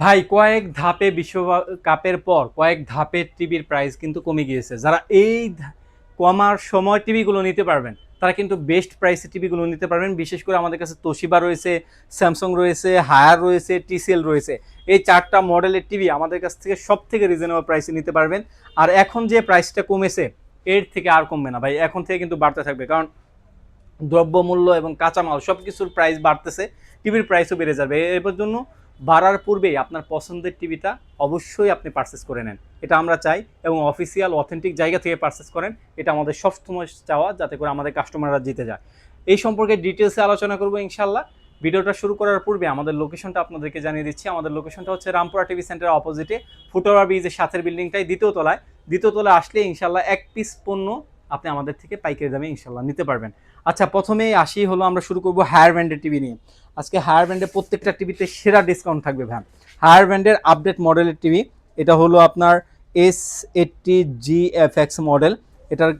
ভাই কয়েক ধাপে বিশ্বকাপের পর কয়েক ধাপের টিভির প্রাইস কিন্তু কমে গিয়েছে। যারা এই কমার সময় টিভিগুলো নিতে পারবেন তারা কিন্তু বেস্ট প্রাইসে টিভিগুলো নিতে পারবেন। বিশেষ করে আমাদের কাছে তোশিবা রয়েছে, স্যামসাং রয়েছে, হায়ার রয়েছে, টিসিএল রয়েছে। এই চারটা মডেলের টিভি আমাদের কাছ থেকে সব থেকে রিজনেবল প্রাইসে নিতে পারবেন। আর এখন যে প্রাইসটা কমেছে এর থেকে আর কমবে না ভাই, এখন থেকে কিন্তু বাড়তে থাকবে। কারণ দ্রব্যমূল্য এবং কাঁচামাল সব কিছুর প্রাইস বাড়তেছে, টিভির প্রাইসও বেড়ে যাবে। এর জন্য বাড়ার পূর্বেই আপনার পছন্দের টিভিটা অবশ্যই আপনি পারচেস করে নেন, এটা আমরা চাই। এবং অফিসিয়াল অথেন্টিক জায়গা থেকে পারচেস করেন, এটা আমাদের সবসময় চাওয়া, যাতে করে আমাদের কাস্টমাররা জিতে যায়। এই সম্পর্কে ডিটেলসে আলোচনা করবো ইনশাল্লাহ। ভিডিওটা শুরু করার পূর্বে আমাদের লোকেশনটা আপনাদেরকে জানিয়ে দিচ্ছি। আমাদের লোকেশনটা হচ্ছে রামপুরা টিভি সেন্টারের অপোজিটে, ফুটওভার ব্রিজের সাথের বিল্ডিংটাই, দ্বিতীয় তলায় আসলে ইনশাল্লাহ এক পিস পণ্য আপনি আমাদের থেকে পাইকারি দামে ইনশাল্লাহ নিতে পারবেন। আচ্ছা, প্রথমেই আসি হলো, আমরা শুরু করবো হায়ার ব্র্যান্ডের টিভি নিয়ে। আজকে হায়ার ব্র্যান্ডের প্রত্যেকটা টিভিতে সেরা ডিসকাউন্ট থাকবে ভাই। হায়ার ব্র্যান্ডের আপডেট মডেলের টিভি, এটা হলো আপনার S80GFX মডেল। এটার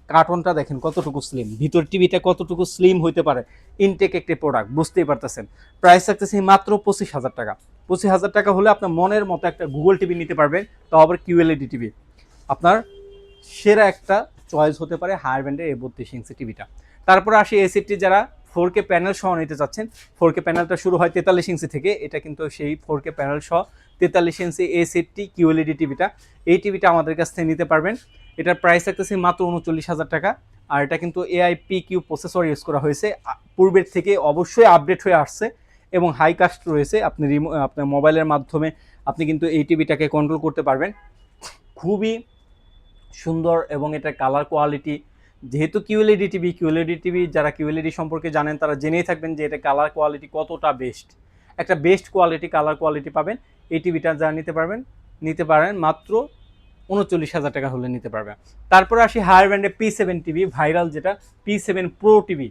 কার্টনটা দেখেন কতটুকু স্লিম, ভিতর টিভিটা কতটুকু স্লিম হইতে পারে। ইনটেক একটি প্রোডাক্ট, বুঝতেই পারতেছেন। প্রাইস থাকতেছে মাত্র 25,000 টাকা। 25,000 টাকা হলে আপনার মনের মতো একটা গুগল টিভি নিতে পারবেন, তাও আবার কিউএলইডি টিভি। আপনার সেরা একটা চয়েস হতে পারে হায়ার ব্র্যান্ডের এই 32 ইঞ্চি টিভিটা। তারপরে আসি এসিটি, যারা 4K প্যানেল সহ নিতে চাচ্ছেন। 4K প্যানেলটা শুরু হয় 43 ইঞ্চি থেকে, এটা কিন্তু সেই 4K প্যানেল সহ 43 ইঞ্চি এসিটি কিউএলইডি টিভিটা। এই টিভিটা আমাদের কাছ থেকে নিতে পারবেন। এটার প্রাইস থাকতেছে মাত্র 39,000 টাকা। আর এটা কিন্তু AIPQ প্রসেসর ইউজ করা হয়েছে, পূর্বের থেকে অবশ্যই আপডেট হয়ে আসছে এবং হাই কাস্ট রয়েছে। আপনি আপনার মোবাইলের মাধ্যমে আপনি কিন্তু এই টিভিটাকে কন্ট্রোল করতে পারবেন। খুবই সুন্দর এবং এটা কালার কোয়ালিটি, যেহেতু কিউএলইডি টিভি, যারা কিউএলইডি সম্পর্কে জানেন তারা জেনেই থাকবেন যে এটা কালার কোয়ালিটি কতটা বেস্ট। একটা বেস্ট কোয়ালিটি কালার কোয়ালিটি পাবেন। এই টিভিটা যারা নিতে পারেন মাত্র 39,000 টাকা হলে নিতে পারবেন। তারপরে আসি হায়ার ব্র্যান্ডে P7 টিভি, ভাইরাল যেটা P7 প্রো টিভি।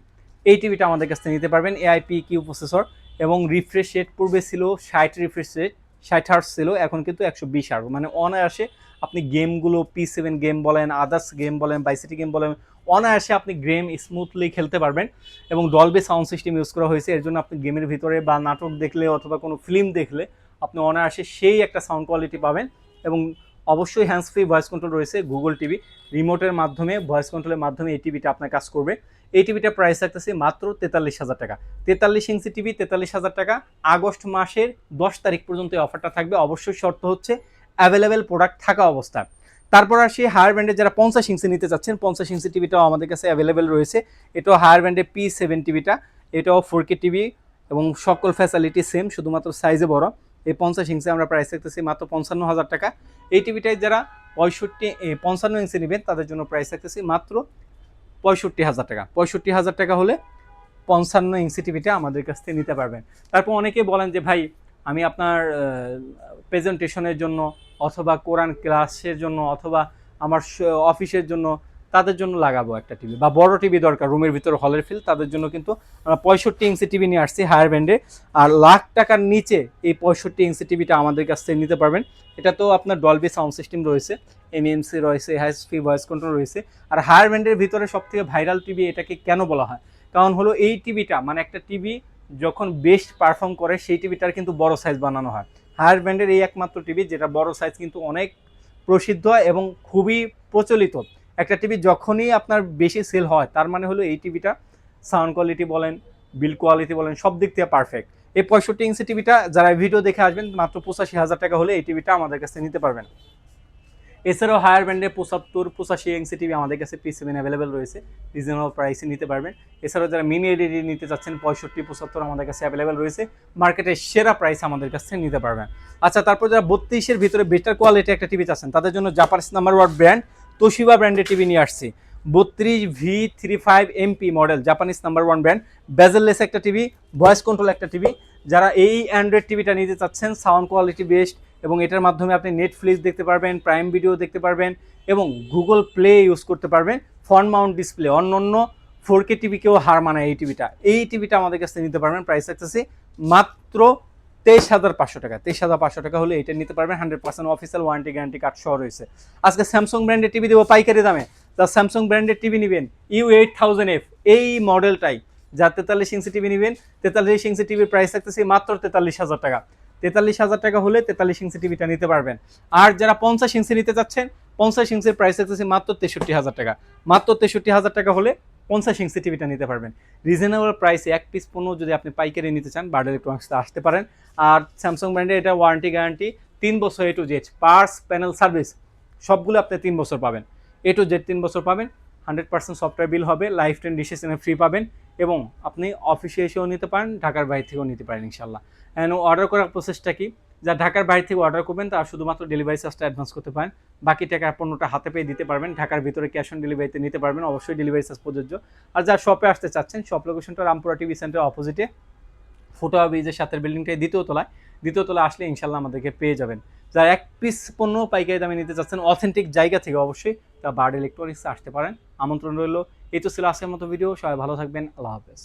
এই টিভিটা আমাদের কাছ থেকে নিতে পারবেন। AIPQ প্রসেসর এবং রিফ্রেশ রেট পূর্বে ছিল 60 রিফ্রেশ রেট, 60 হার্টজ ছিল, এখন কিন্তু 120 হার্টজ। মানে অনায়াসে আপনি গেমগুলো, P7 গেম বলেন, আদার্স গেম বলেন, বাইসিটি গেম বলেন, অনায়াসে আপনি গেম স্মুথলি খেলতে পারবেন। এবং ডলবি সাউন্ড সিস্টেম ইউজ করা হয়েছে, এর জন্য আপনি গেমের ভিতরে বা নাটক দেখলে অথবা কোনো ফিল্ম দেখলে আপনি অনায়াসে সেই একটা সাউন্ড কোয়ালিটি পাবেন। এবং অবশ্যই হ্যান্ডস ফ্রি ভয়েস কন্ট্রোল রয়েছে, গুগল টিভি রিমোটের মাধ্যমে, ভয়েস কন্ট্রোলের মাধ্যমে এই টিভিটা আপনার কাজ করবে। এই টিভিটার প্রাইস থাকতেছে মাত্র 43,000 টাকা। 43 ইঞ্চি টিভি 43,000 টাকা। আগস্ট মাসের 10 তারিখ পর্যন্ত এই অফারটা থাকবে, অবশ্যই শর্ত হচ্ছে অ্যাভেলেবেল প্রোডাক্ট থাকা অবস্থায়। তারপর আসি হায়ার ব্র্যান্ডের যারা 50 ইঞ্চি নিতে চাচ্ছেন, 50 ইঞ্চি টিভিটাও আমাদের কাছে অ্যাভেলেবেল রয়েছে। এটাও হায়ার ব্র্যান্ডের P7 টিভিটা, এটাও 4K টিভি এবং সকল ফ্যাসিলিটি সেম, শুধুমাত্র সাইজে বড়। এই 50 ইঞ্চি আমরা প্রাইস রাখতেছি মাত্র 55,000 টাকা। এই টিভিটাই যারা 55 ইঞ্চি নেবেন তাদের জন্য প্রাইস রাখতেছি মাত্র 65,000 টাকা। 65,000 টাকা হলে 55 ইঞ্চি টিভিটা আমাদের কাছ থেকে নিতে পারবেন। তারপর অনেকে বলেন যে ভাই আমি আপনার প্রেজেন্টেশনের জন্য অথবা কোরআন ক্লাসের জন্য অথবা আমার অফিসের জন্য, তাদের জন্য লাগাবো একটা টিভি বা বড় টিভি দরকার রুমের ভিতরে, হলের ফিল, তাদের জন্য কিন্তু আমরা 65 ইঞ্চি টিভি নিয়ে আসছি হায়ার ব্র্যান্ডে। আর লাখ টাকার নিচে এই 65 ইঞ্চি টিভিটা আমাদের কাছ থেকে নিতে পারবেন। এটা তো আপনার ডলবি সাউন্ড সিস্টেম রয়েছে, এমএমসি রয়েছে, হ্যান্ডস ফ্রি ভয়েস কন্ট্রোল রয়েছে। আর হায়ার ব্র্যান্ডের ভিতরে সবথেকে ভাইরাল টিভি এটাকে কেন বলা হয়, কারণ হলো এই টিভিটা মানে একটা টিভি যখন বেস্ট পারফর্ম করে সেই টিভিটার কিন্তু বড় সাইজ বানানো হয়। হায়ার ব্র্যান্ডের এই একমাত্র টিভি যেটা বড় সাইজ কিন্তু অনেক প্রসিদ্ধ এবং খুবই প্রচলিত। একটা টিভি যখনই আপনার বেশি সেল হয় তার মানে হলো এই টিভিটা সাউন্ড কোয়ালিটি বলেন, বিল কোয়ালিটি বলেন, সব দিক থেকে পারফেক্ট। এই 65 ইঞ্চি টিভিটা যারা ভিডিও দেখে আসবেন মাত্র 85,000 টাকা হলে এই টিভিটা আমাদের কাছে নিতে পারবেন। এছাড়াও হায়ার ব্র্যান্ডে 75-85 ইঞ্চি টিভি আমাদের কাছে P7 অ্যাভেলেবেল রয়েছে, রিজনেবল প্রাইসে নিতে পারবেন। এছাড়াও যারা মিনি এলইডি নিতে চাচ্ছেন 65-75 আমাদের কাছে অ্যাভেলেবেল রয়েছে, মার্কেটের সেরা প্রাইস আমাদের কাছে নিতে পারবেন। আচ্ছা, তারপর যারা 32-এর ভিতরে বেটার কোয়ালিটি একটা টিভি চাচ্ছেন তাদের জন্য জাপানিজ নাম্বার 1 ব্র্যান্ড তোশিবা ব্র্যান্ডের টিভি নিয়ে আসছি। 32V35MP model, Japanese number 1 brand, bezel-less একটা টিভি, ভয়েস কন্ট্রোল একটা টিভি। যারা এই অ্যান্ড্রয়েড টিভিটা নিতে চাচ্ছেন, সাউন্ড কোয়ালিটি বেস্ট এবং এটার মাধ্যমে আপনি নেটফ্লিক্স দেখতে পারবেন, প্রাইম ভিডিও দেখতে পারবেন এবং গুগল প্লে ইউজ করতে পারবেন। ফ্রন্ট মাউন্ট ডিসপ্লে, অন্য 4K টিভিকেও হার মানায় এই টিভিটা আমাদের কাছে নিতে পারবেন। প্রাইস রাখতেছি মাত্র 23,500 টাকা। 23,500 টাকা হলে এটা নিতে পারবেন। 100% অফিসিয়াল ওয়ারেন্টি গ্যারান্টি কার্ড সহ রয়েছে। আজকে স্যামসাং ব্র্যান্ডের টিভি দেবো পাইকারি দামে। যা স্যামসাং ব্র্যান্ডের টিভি নেবেন U8000F এই মডেলটাই, যা 43 ইঞ্চি টিভি নেবেন, 43 ইঞ্চি টিভির প্রাইস রাখতেছি মাত্র 43,000 টাকা। 43,000 টাকা হলে 43 ইঞ্চি টিভিটা নিতে পারবেন। আর যারা 50 ইঞ্চি নিতে চাচ্ছেন, 50 ইঞ্চির প্রাইস থাকতেছে মাত্র 63,000 টাকা। মাত্র 63,000 টাকা হলে 50 ইঞ্চি টিভিটা নিতে পারবেন। রিজনেবল প্রাইসে এক পিস পণ্য যদি আপনি পাইকারি নিতে চান, বার্ড ইলেকট্রনিক্সে আসতে পারেন। আর স্যামসাং ব্র্যান্ডের এটা ওয়ারেন্টি গ্যারান্টি 3 বছর A to Z, parts panel service সবগুলো আপনি 3 বছর পাবেন। A to Z 3 বছর পাবেন, 100% সফটওয়্যার বিল হবে, লাইফ টাইম ডিশেস ফ্রি পাবেন, এবং আপনি অফিসে এসেও নিতে পারেন, ঢাকার বাইরে থেকেও নিতে পারেন ইনশাল্লাহ। অ্যান্ড অর্ডার করার প্রসেসটা কি, যা ঢাকার বাইরে থেকে অর্ডার করবেন তারা শুধুমাত্র ডেলিভারি চার্জটা অ্যাডভান্স করতে পারেন, বাকি টাকা পণ্যটা হাতে পেয়ে দিতে পারবেন। ঢাকার ভিতরে ক্যাশ অন ডেলিভারিতে নিতে পারবেন, অবশ্যই ডেলিভারি চার্জ প্রযোজ্য। আর যারা শপে আসতে চাচ্ছেন, শপ লোকেশনটা রামপুরা টিভি সেন্টার অপোজিটে, ফুটওভার ব্রিজের সাথে বিল্ডিংটাই দ্বিতীয় তলায় আসলে ইনশাল্লাহ আমাদেরকে পেয়ে যাবেন। যারা এক পিস পণ্য পাইকারি দামে নিতে চাচ্ছেন অথেন্টিক জায়গা থেকে, অবশ্যই তা বার্ড ইলেকট্রনিক্সে আসতে পারেন। আমন্ত্রণ রইল। এই তো ছিল আজকের মতো ভিডিও। সবাই ভালো থাকবেন। আল্লাহ হাফেজ।